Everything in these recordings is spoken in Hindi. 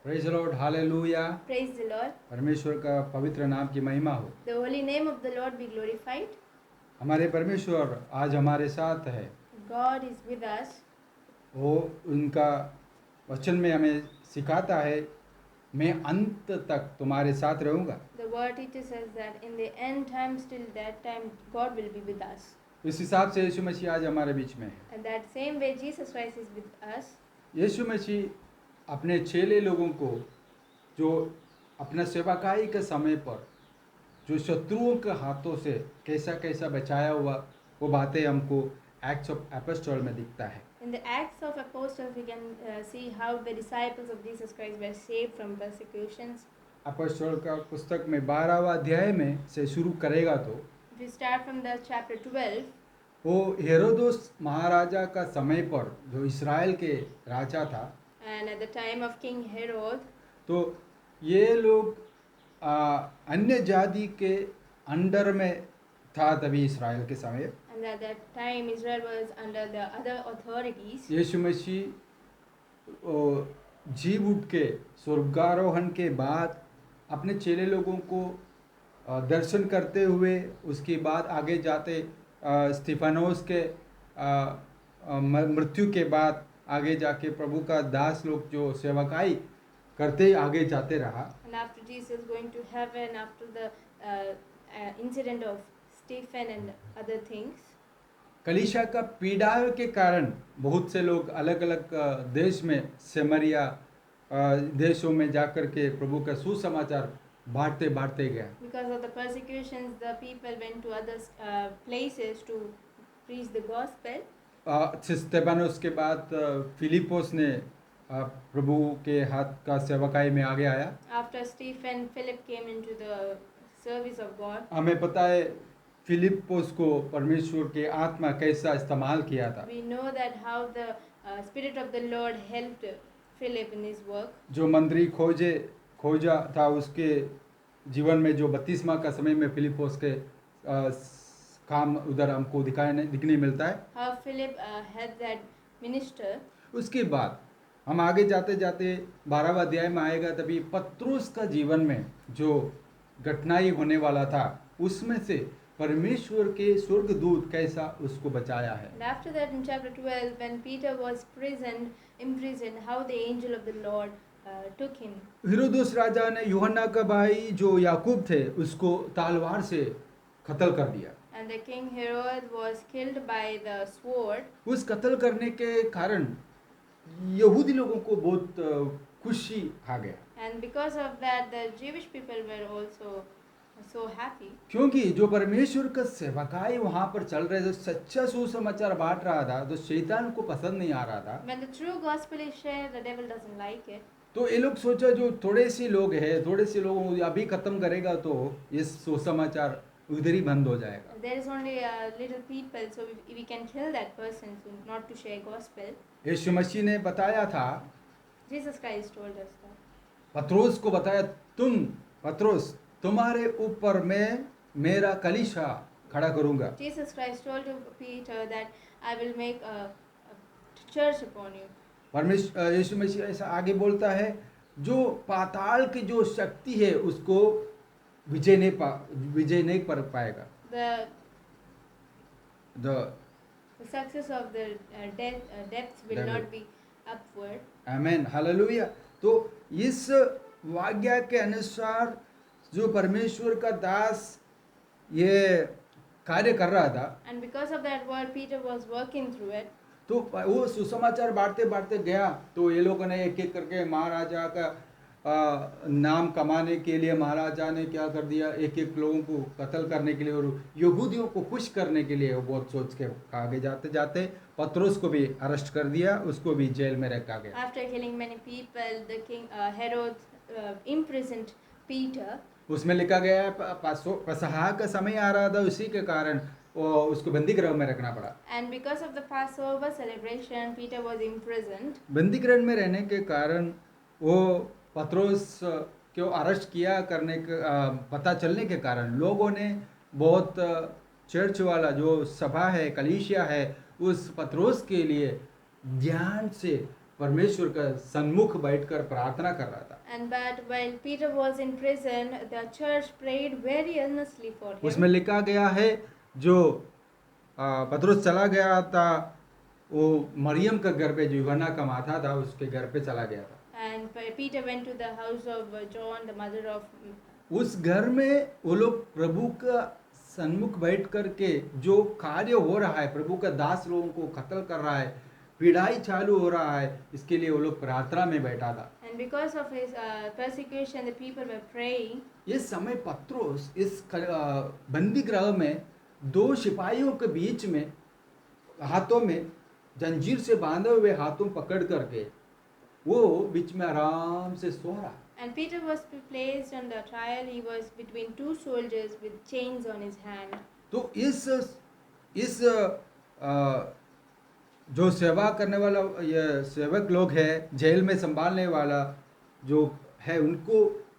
Praise the Lord, hallelujah. Praise the Lord. परमेश्वर का पवित्र नाम की महिमा हो। The holy name of the Lord be glorified. हमारे परमेश्वर आज हमारे साथ है। God is with us. वो उनका वचन में हमें सिखाता है, मैं अंत तक तुम्हारे साथ रहूँगा। The word teaches us that in the end times, till that time, God will be with us. इस हिसाब से यीशु मसीह आज हमारे बीच में है। And that same way Jesus Christ is with us. यीशु मसीह अपने चेले लोगों को जो अपना सेवाकाई के समय पर जो शत्रुओं के हाथों से कैसा कैसा बचाया हुआ, वो बातें हमको एक्ट्स ऑफ एपोस्टल में दिखता है। In the Acts of Apostles, we can see how the disciples of Jesus Christ were saved from persecutions. Apostle का पुस्तक में 12वां अध्याय में से शुरू करेगा तो If we start from the chapter 12, वो हेरोदोस महाराजा का समय पर जो इस्राएल के राजा था, and at the time of King Herod, तो ये लोग अन्य जाति के अंडर में था तभी इस्राएल के समय। and at that time Israel was under the other authorities. यीशु मसीह जीव उठ के स्वर्गारोहण के बाद अपने चेले लोगों को दर्शन करते हुए, उसके बाद आगे जाते स्तिफानोस के मृत्यु के बाद आगे जाके प्रभु का दास लोग जो सेवकाई करते आगे जाते रहा। And after Jesus going to heaven, after the incident of Stephen and other things, कलीसिया का पीड़ा के कारण बहुत से लोग अलग अलग देश में सेमरिया देशों में जाकर के प्रभु का सुसमाचार बांटते बांटते गया। because of the persecutions, the people went to other places to preach the gospel. स्तेफानोस के बाद फिलिपोस ने प्रभु के हाथ का सेवकाई में आगे आया। After Stephen, Philip came into the service of God. हमें पता है फिलिपोस को परमेश्वर के आत्मा कैसा इस्तेमाल किया था। We know that how the Spirit of the Lord helped Philip in his work. जो मंत्री खोजा था उसके जीवन में जो बपतिस्मा का समय में फिलिपोस के काम उधर हमको दिखने मिलता है। How Philip had that minister. उसके बाद हम आगे जाते जाते 12वां अध्याय में आएगा, तभी पत्रुस का जीवन में जो घटनाएं होने वाला था उसमें से परमेश्वर के स्वर्गदूत कैसा उसको बचाया है। And after that, in chapter 12, when Peter was imprisoned, how the angel of the Lord took him. हेरोदोस राजा ने यूहन्ना का भाई जो याकूब थे उसको तलवार से कत्ल कर दिया। And the king Herod was killed by the sword. उस कत्ल करने के कारण यहूदी लोगों को बहुत खुशी आ गया, And because of that, the Jewish people were also so happy. क्योंकि जो परमेश्वर का सेवकाई वहां पर चल रहे थे, सच्चा सुसमाचार बांट रहा था, तो शैतान को पसंद नहीं आ रहा था। When the true gospel is shared, the devil doesn't like it. तो ये लोग सोचा जो थोड़े से लोग हैं, थोड़े से लोग अभी खत्म करेगा तो ये सुसमाचार उधर ही बंद हो जाएगा। There is only little people, so we can kill that person so not to share gospel. यीशु मसीह ने बताया था, Jesus Christ told us that. पत्रोस को बताया, पत्रोस तुम्हारे ऊपर मैं मेरा कलीसिया खड़ा करूंगा। Jesus Christ told to Peter that I will make a church upon you. परमेश्वर यीशु मसीह ऐसा आगे बोलता है, जो पाताल की जो शक्ति है उसको विजय नहीं कर पाएगा। The success of the depths will Devil. not be upward. आमीन, हालेलुया। तो इस वाक्य के अनुसार जो परमेश्वर का दास ये कार्य कर रहा था, And because of that word, Peter was working through it. तो वो सुसमाचार बांटते बांटते गया, तो ये लोगों ने एक एक करके महाराजा का नाम कमाने के लिए महाराजा ने क्या कर दिया, एक एक लोगों को कत्ल करने के लिए और यहूदियों को खुश करने के लिए वो बहुत सोच के आगे जाते जाते पत्रोस को भी अरेस्ट कर दिया, उसको भी जेल में रखा गया। After killing many people, the king Herod imprisoned Peter. उसमें लिखा गया है पसहा का समय आ रहा था, उसी के कारण वो उसको बंदी गृह में रखना पड़ा। And because of the Passover celebration, Peter was imprisoned. बंदी गृह में रहने के कारण वो पत्रोस को अरेस्ट किया करने का पता चलने के कारण लोगों ने बहुत चर्च वाला जो सभा है, कलीसिया है, उस पत्रोस के लिए ध्यान से परमेश्वर का सन्मुख बैठकर प्रार्थना कर रहा था। And but while Peter was in prison, the church prayed very earnestly for उसमें him. लिखा गया है जो पतरस चला गया था वो मरियम का घर पे, जो यूहन्ना का माता था उसके घर पे चला गया था। And Peter went to the house of John, the mother of. उस घर में वो लोग प्रभु का सन्मुख बैठ करके जो कार्य हो रहा है, प्रभु का दास लोगों को कत्ल कर रहा है, पीड़ाई चालू हो रहा है, इसके लिए वो लोग प्रार्थना में बैठा था। And because of his persecution, the people were praying. इस समय पत्रोस इस बंदी गृह में दो सिपाहियों के बीच में हाथों में जंजीर से बांधे हुए हाथों पकड़ करके वो बीच में आराम से सो रहा। And Peter was placed on the trial. He was between two soldiers with chains on his hand. तो इस जो सेवा करने वाला ये सेवक लोग है, जेल में संभालने वाला जो है, उनको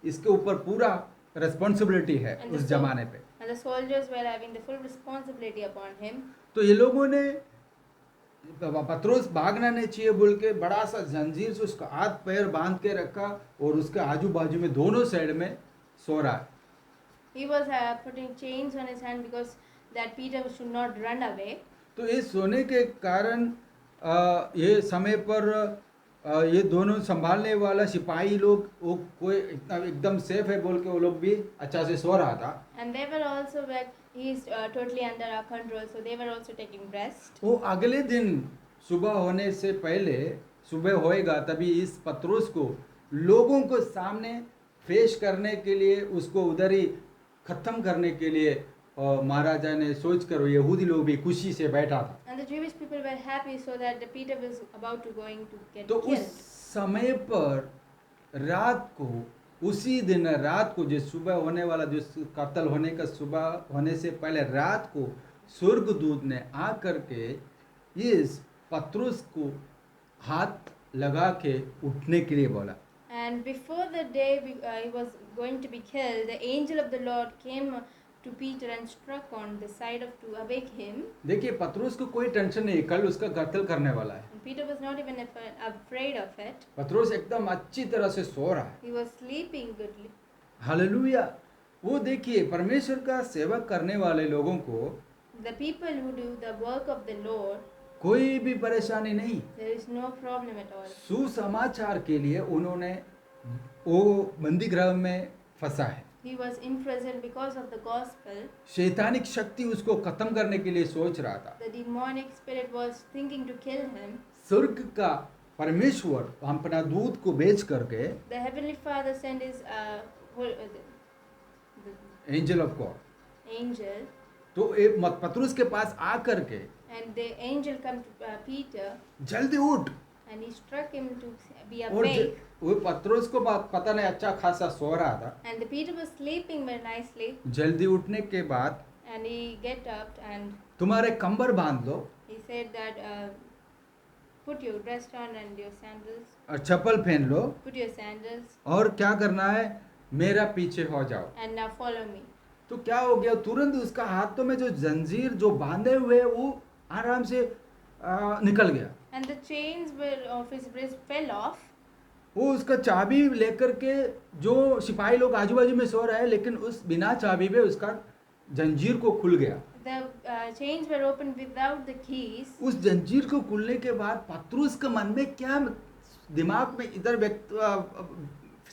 इसके ऊपर पूरा रिस्पॉन्सिबिलिटी है And उस जमाने पे। And the soldiers were having the full responsibility upon him. तो ये लोगों ने पत्रोस भागना नहीं चाहिए बोल के बड़ा सा जंजीर से उसका हाथ पैर बांध के रखा और उसके आजू बाजू में दोनों साइड में सो रहा है। He was putting chains on his hand because that Peter should not run away. तो ये सोने के कारण ये समय पर ये दोनों संभालने वाला सिपाही लोग वो कोई इतना एकदम सेफ है बोल के वो लोग भी अच्छा से सो रहा था। And they were also like he is totally under our control, so they were also taking rest. वो अगले दिन सुबह होने से पहले सुबह होएगा तभी इस पत्रोस को लोगों को सामने पेश करने के लिए, उसको उधर ही खत्म करने के लिए महाराजा ने सोच कर यहूदी लोग भी खुशी से बैठा था। And the Jewish people were happy so that the Peter was about to going to get तो killed. उस समय पर रात को, उसी दिन रात को जो सुबह होने वाला, जो कत्ल होने का सुबह होने से पहले रात को स्वर्गदूत ने आ करके इस पत्रुस को हाथ लगा के उठने के लिए बोला। And before the day he was going to be killed, the angel of the Lord came to Peter and struck on the side of to awake him. देखिए पत्रुस को कोई टेंशन नहीं, कल उसका कत्ल करने वाला है। And Peter was not even afraid of it. पत्रुस एकदम अच्छी तरह से सो रहा है। He was sleeping goodly. Hallelujah. वो देखिए परमेश्वर का सेवा करने वाले लोगों को The people who do the work of the Lord, कोई भी परेशानी नहीं। there is no problem at all. सुसमाचार के लिए उन्होंने वो बंदी गृह में फंसा है। He was in prison because of the gospel. शैतानिक शक्ति उसको खत्म करने के लिए सोच रहा था। The demonic spirit was thinking to kill him. स्वर्ग का परमेश्वर अपना दूत को भेज करके, The heavenly Father sent his angel of God, angel, तो पतरुस के पास आ करके and the angel come to Peter, जल्दी उठ। and he struck him to be और awake. वो पतरुस को पता नहीं अच्छा खासा सो रहा था। And the Peter was sleeping very nicely, जल्दी उठने के बाद and he get up and तुम्हारे कंबर बांध लो he said that put your dress on and your sandals, और चप्पल पहन लो put your sandals, और क्या करना है, मेरा पीछे हो जाओ। and now follow me. तो क्या हो गया, तुरंत उसका हाथों में जो जंजीर जो बांधे हुए वो आराम से निकल गया। And the chains were of his wrist fell off. वो उसका चाबी लेकर के, जो सिपाही लोग आजू बाजू में सो रहे हैं, लेकिन उस बिना चाबी पे उसका जंजीर को खुल गया। The chains were opened without the keys. उस जंजीर को खुलने के बाद पतरुस के मन में क्या दिमाग में इधर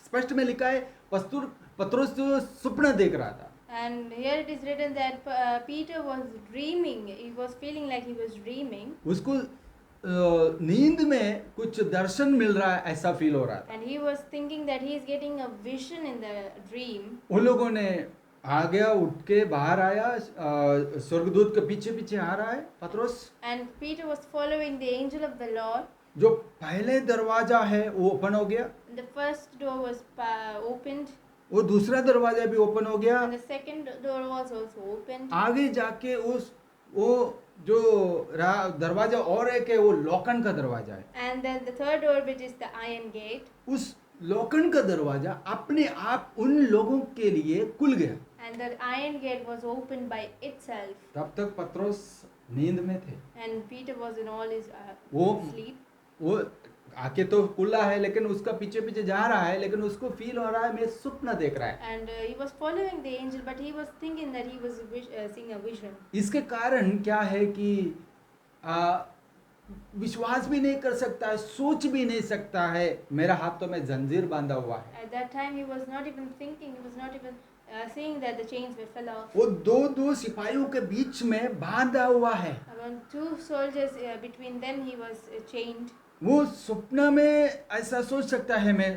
स्पष्ट में लिखा है, पतरुस तो स्वप्न देख रहा था। And here it is written that Peter was dreaming. He was feeling like he was dreaming. उसको नींद में कुछ दर्शन मिल रहा है ऐसा फील हो रहा था। And he was thinking that he is getting a vision in the dream. उन लोगों ने आ गया, उठ के बाहर आया, स्वर्गदूत के पीछे पीछे आ रहा है पतरुस। And Peter was following the angel of the Lord. जो पहले दरवाजा है वो ओपन हो गया, The first door was opened. वो दूसरा दरवाजा भी ओपन हो गया। And the second door was also opened. आगे जाके वो जो दरवाजा और एक है वो लोखंड का दरवाजा है। And then the third door, which is the iron gate. उस लोखंड का दरवाजा अपने आप उन लोगों के लिए खुल गया। And the iron gate was opened by itself. तब तक पतरुस नींद में थे। And Peter was in all his वो sleep. वो आके तो खुला है लेकिन उसका पीछे पीछे जा रहा है, लेकिन उसको फील हो रहा है मैं स्वप्न देख रहा है। And he was following the angel, but he was thinking that he was seeing a vision. इसके कारण क्या है कि आ, विश्वास भी नहीं कर सकता है, सोच भी नहीं सकता है मेरा हाथों में जंजीर बांधा हुआ है। At that time, he was not even thinking, he was not even seeing that the chains were fell off. वो दो सिपाहियों के बीच में बांधा हुआ है। Around two soldiers, between them, he was chained. वो स्वप्न में ऐसा सोच सकता है मैं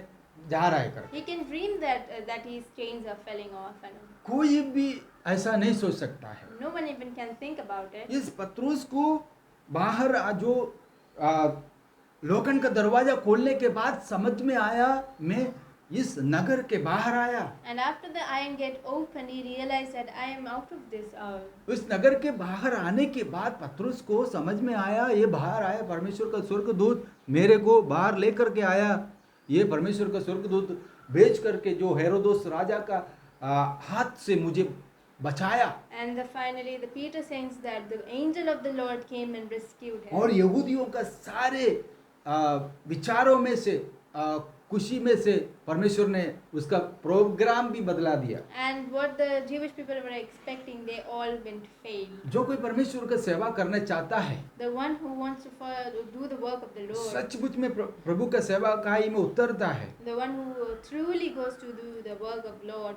जा रहा है कर, He can dream that his chains are falling off, and कोई भी ऐसा नहीं सोच सकता है। no one even can think about it. इस पत्रुस को बाहर जो लोकन का दरवाजा खोलने के बाद समझ में आया मैं इस नगर के बाहर आया। And after the iron gate opened, he realized that I am out of this. उस नगर के बाहर आने के बाद पत्रुस को समझ में आया ये बाहर आया परमेश्वर का स्वर्गदूत मेरे को बाहर लेकर के आया। ये परमेश्वर का स्वर्गदूत भेज करके जो हेरोदोस राजा का हाथ से मुझे बचाया। And finally, the Peter says that the angel of the Lord came and rescued him. और यहूदियों का सारे विचारों में से खुशी में से परमेश्वर ने उसका प्रोग्राम भी बदला दिया। And what the Jewish people were expecting, they all went fail. जो कोई परमेश्वर का सेवा करना चाहता है, The one who wants to do the work of the Lord, सचमुच में प्रभु का सेवाकाई में उतरता है, the one who truly goes to do the work of Lord,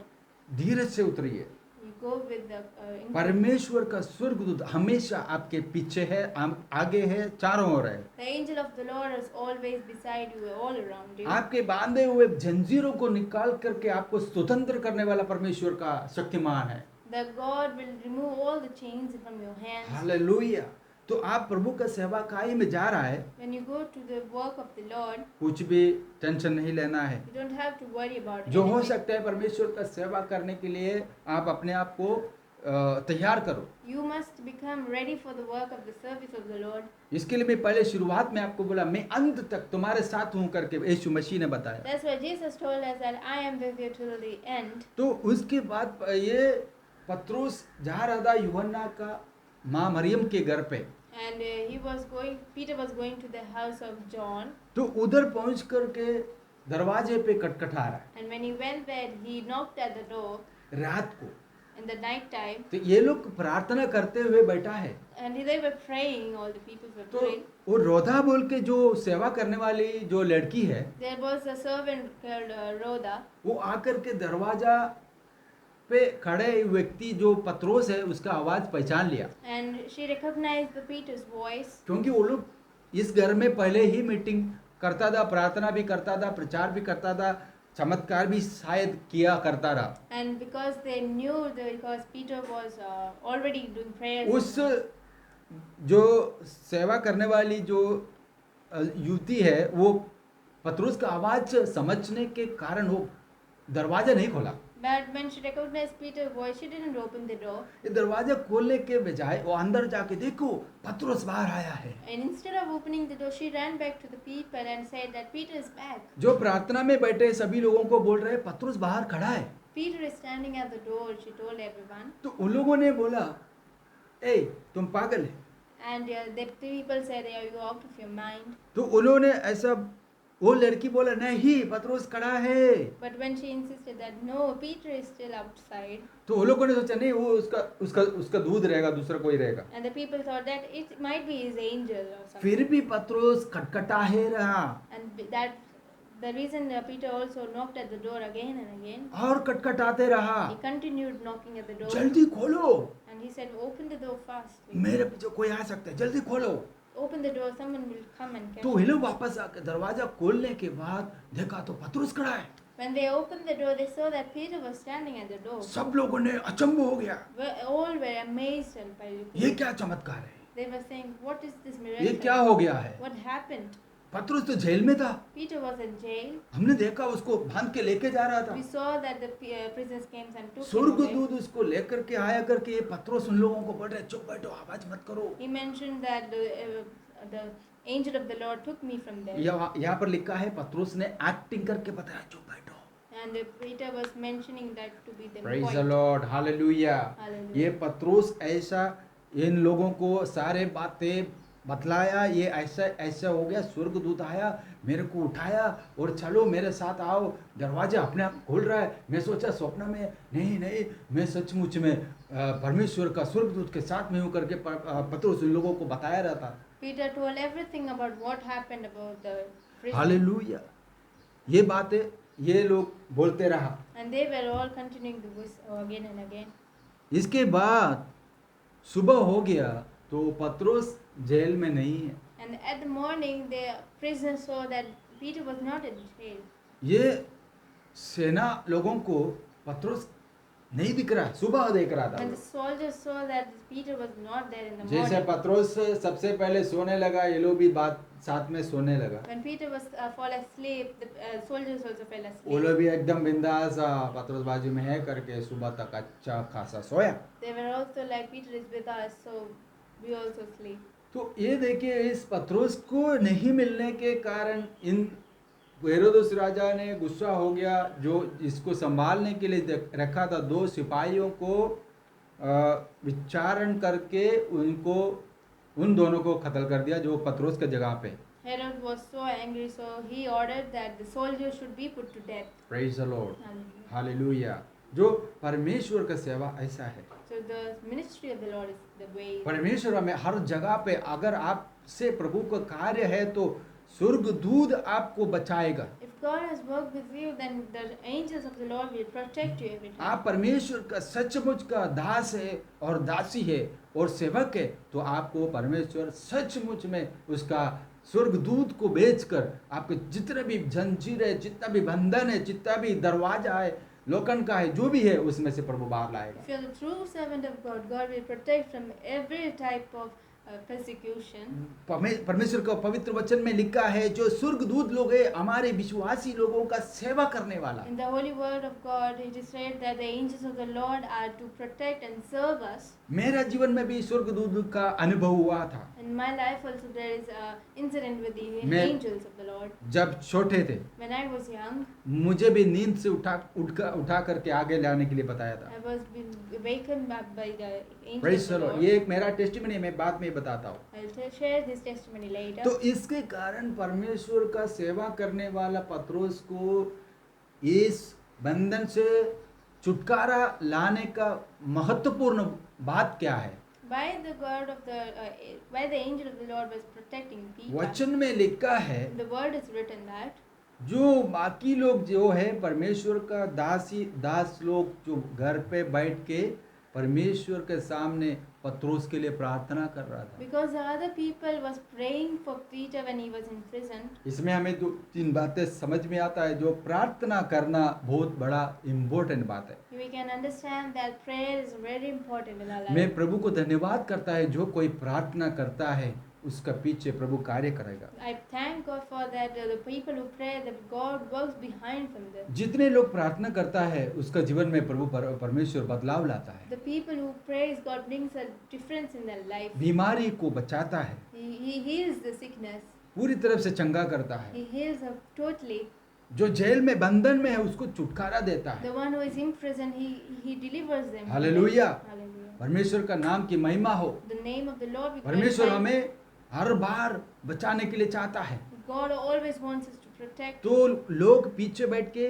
धीरज से उतरिए। you go with the परमेश्वर का स्वर्गदूत हमेशा आपके पीछे है, आगे है, चारों ओर है। The angel of the Lord is always beside you, all around you. आपके बांधे हुए जंजीरों को निकाल करके आपको स्वतंत्र करने वाला परमेश्वर का शक्तिमान है। The God will remove all the chains from your hands. Hallelujah. तो आप प्रभु का सेवाकाई में जा रहा है, When you go to the work of the Lord, कुछ भी टेंशन नहीं लेना है। you don't have to worry about जो हो anything. सकता है परमेश्वर का सेवा करने के लिए आप अपने आप को तैयार करो। You must become ready for the work of the service of the Lord. इसके लिए मैं पहले शुरुआत में आपको बोला मैं अंत तक तुम्हारे साथ हूं करके यीशु मसीह ने बताया। That's why Jesus told us that I am with you till the end. तो उसके बाद ये पत्रुस जा रहा था यूहन्ना का माँ मरियम के घर पे। And Peter was going to the house of John. तो उधर पहुंच करके दरवाजे पे खटखटा रहा है And when he went there, he knocked at the door रात को। in the night time. तो ये लोग प्रार्थना करते हुए बैठा है। And they were praying, all the people were तो praying. वो रोधा बोल के जो सेवा करने वाली जो लड़की है, There was a servant called Rhoda. वो आकर के दरवाजा पे खड़े व्यक्ति जो पत्रोस है उसका आवाज पहचान लिया, And she recognized the Peter's voice. क्योंकि वो लोग इस घर में पहले ही मीटिंग करता था, प्रार्थना भी करता था, प्रचार भी करता था, चमत्कार भी शायद किया करता रहा। And because they knew that because Peter was already doing prayers. उस जो सेवा करने वाली जो युवती है वो पत्रुस का आवाज समझने के कारण वो दरवाजा नहीं खोला। But when she recognized Peter's voice, she didn't open the door. ये दरवाजा खोलने के बजाय वो अंदर जाके देखो पत्रुस बाहर आया है। And instead of opening the door, she ran back to the people and said that Peter is back. जो प्रार्थना में बैठे सभी लोगों को बोल रहे पत्रुस बाहर खड़ा है। Peter is standing at the door, she told everyone. तो उन लोगों ने बोला ए तुम पागल है। And the people said, are you out of your mind? तो उन्होंने ऐसा, वो लड़की बोला नहीं पत्रुस खड़ा है। But when she insisted that no, Peter is still outside. तो उन लोगों ने सोचा नहीं वो उसका दूध रहेगा, दूसरा कोई रहेगा। And the people thought that it might be his angel or something. फिर भी पत्रुस खटखटा ही रहा And that the reason Peter also knocked at the door again and again. और खटखटाते रहा। He continued knocking at the door. जल्दी खोलो, And he said, open the door fast. मेरे पीछे कोई आ सकता है, जल्दी खोलो। Open the door, someone will come and catch तो you. ये लोग वापस आके दरवाजा खोलने के बाद देखा तो पत्रुस खड़ा है। When they opened the door, they saw that Peter was standing at the door. सब लोगों ने अचंभ हो गया, All were amazed and by ये क्या चमत्कार है, they were saying, what is this ये miracle? क्या हो गया है। What happened? पत्रुस तो जेल में था, Peter was in jail. हमने देखा उसको बांध के लेके जा रहा था। We saw that the prisoners came and took him away. स्वर्गदूत उसको लेकर के आया करके ये पत्रुस उन लोगों को बोल रहे चुप बैठो, आवाज मत करो। He mentioned that the angel of the Lord took me from there. यहाँ पर लिखा है पत्रुस ने एक्टिंग करके बताया चुप बैठो। And Peter was mentioning that to be the praise the point. Lord, hallelujah. Hallelujah. ये पत्रुस ऐसा इन लोगों को सारे बातें बतलाया, ये ऐसा ऐसा हो गया, स्वर्गदूत आया, मेरे को उठाया और चलो मेरे साथ आओ, दरवाजा अपने आप खोल रहा है। मैं सोचा स्वप्न में, नहीं नहीं, मैं सचमुच में परमेश्वर का स्वर्गदूत के साथ में हूँ करके पतरस उन लोगों को बताया रहा था। Peter told everything about what happened about the prison. Hallelujah, ये बातें ये लोग बोलते रहा। And they were all continuing to this again and again. इसके बाद सुबह हो गया तो पतरस जेल में नहीं है। And at the morning, the prisoners saw that Peter was not in jail. ये सेना लोगों को पतरस नहीं दिख रहा, सुबह देख रहा When the था। soldiers saw that Peter was not there in the जैसे morning, पतरस सबसे पहले सोने लगा, ये लोग भी बात साथ में सोने लगा। when Peter was fall asleep, the soldiers also fell वो asleep. लोग भी एकदम बिंदास पतरस बाजू में है करके सुबह तक अच्छा खासा सोया। They were also like, Peter is with us, so we also sleep. तो ये देखिए, इस पतरस को नहीं मिलने के कारण इन हेरोदेस राजा ने गुस्सा हो गया, जो इसको संभालने के लिए रखा था, 2 सिपाहियों को विचारण करके उनको उन दोनों को कत्ल कर दिया जो पतरस के जगह पे। Herod was so angry, so he ordered that the soldiers should be put to death. Praise the Lord, Hallelujah. Hallelujah. जो परमेश्वर का सेवा ऐसा है, So the ministry of the Lord is the way. परमेश्वर हमें हर जगह पे, अगर आपसे प्रभु का कार्य है तो स्वर्गदूत आपको बचाएगा। If God has worked with you, then the angels of the Lord will protect you every time. आप परमेश्वर का सचमुच का दास है और दासी है और सेवक है, तो आपको परमेश्वर सचमुच में उसका स्वर्गदूत को भेजकर आपके जितने भी जंजीर है, जितना भी बंधन है, जितना भी दरवाजा है, लोकन का है, जो भी है, उसमें से प्रभु बाहर लाएगा। If you are the true servant of God, God will protect from every type of persecution. परमेश्वर का पवित्र वचन में लिखा है, जो स्वर्गदूत लोग है हमारे विश्वासी लोगों का सेवा करने वाला। In the holy word of God, it is said that the angels of the Lord are to protect and serve us. मेरा जीवन में भी स्वर्गदूत का अनुभव हुआ था। In my life also there is a incident with the मैं- angels of the Lord. जब छोटे थे, When I was young, मुझे भी नींद से उठा करके आगे लाने के लिए बताया था। I was been wakened up by the angels praise of the the Lord, Lord. ये एक मेरा टेस्टिमनी है, मैं बाद में बताता हूँ। I'll share this testimony later. तो इसके कारण परमेश्वर का सेवा करने वाला पतरस को इस बंधन से छुटकारा लाने का महत्वपूर्ण बात क्या है? By the God of the, by the angel of the Lord was protecting Peter. वचन में लिखा है, The word is written that जो बाकी लोग जो है परमेश्वर का दास लोग जो घर पे बैठ के परमेश्वर के सामने पतरस के लिए प्रार्थना कर रहा था। because the other people was praying for Peter when he was in prison. इसमें हमें 2-3 बातें समझ में आता है, जो प्रार्थना करना बहुत बड़ा इम्पोर्टेंट बात है। We can understand that prayer is very important in our life. मैं प्रभु को धन्यवाद करता है, जो कोई प्रार्थना करता है उसका पीछे प्रभु कार्य करेगा। I thank God for that. The people who pray, that God works behind from them. जितने लोग प्रार्थना करता है उसका जीवन में प्रभु परमेश्वर बदलाव लाता है, The people who praise, God brings a difference in their life. बीमारी को बचाता है, He heals the sickness. पूरी तरफ से चंगा करता है, He heals them totally. जो जेल में बंधन में है उसको छुटकारा देता है। The one who is in prison, he delivers them. Hallelujah, Hallelujah. परमेश्वर का नाम की महिमा हो। The name of the Lord be परमेश्वर glorified. हमें हर बार बचाने के लिए चाहता है, God always wants us to protect. तो लोग पीछे बैठ के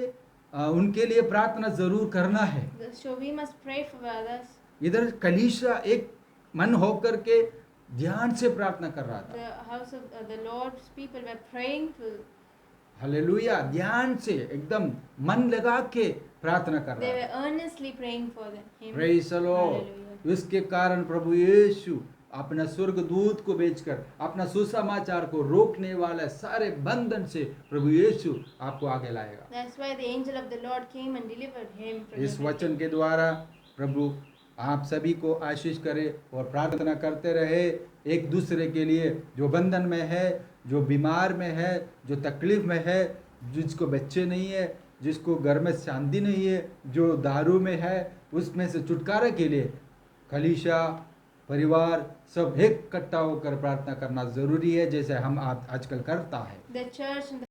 उनके लिए प्रार्थना जरूर करना है। So we must pray for others. इधर कलीसिया एक मन होकर के ध्यान से प्रार्थना कर रहा था। The house of the Lord's people were praying to. Hallelujah, ध्यान से एकदम मन लगा के प्रार्थना कर They रहा were था। earnestly praying for him. Praise the Lord. Hallelujah. इसके कारण प्रभु यीशु अपना स्वर्गदूत को भेजकर अपना सुसमाचार को रोकने वाला सारे बंधन से प्रभु यीशु आपको आगे लाएगा। That's why the angel of the Lord came and delivered him from इस everything. वचन के द्वारा प्रभु आप सभी को आशीष करे और प्रार्थना करते रहे एक दूसरे के लिए, जो बंधन में है, जो बीमार में है, जो तकलीफ में है, जिसको बच्चे नहीं है, जिसको घर में शांति नहीं है, जो दारू में है, उसमें से छुटकारा के लिए कलीसिया परिवार सब एक इकट्ठा होकर प्रार्थना करना जरूरी है, जैसे हम आजकल करता है। The church and the